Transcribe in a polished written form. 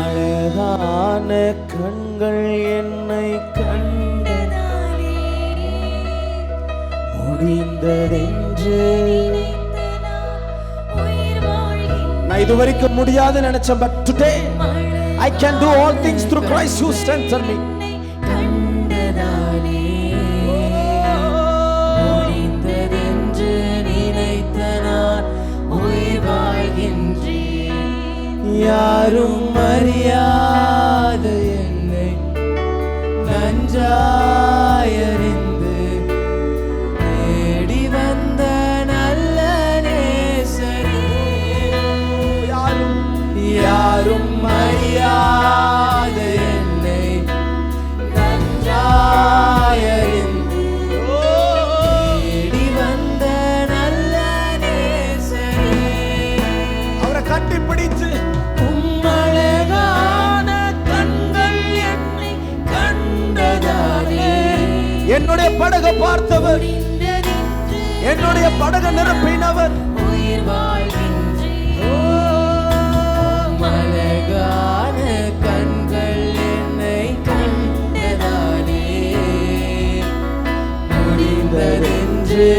அழகான கண்கள் என்னை கண்டதாலே முடிந்ததென்று நான் இதுவரைக்கும் முடியாது நினைச்சேன். But today I can do all things through Christ who strengthens me. முடிந்ததென்று நினைத்த நான் உயிர் வாழ்கின்றேன். யாரும் அறியாத என்னை நன்றாயறிந்து தேடி வந்த நல்ல நேசரே. யாரும் அறியாத என்னை நன்றாயறிந்து தேடி வந்த நல்ல நேசரே. அவரை கட்டிப்பிடித்து என்னுடைய படகை பார்த்தவர், என்னுடைய படகை நிரப்பினவர். அழகான கண்கள் என்னை கண்டதாலே முடிந்ததென்று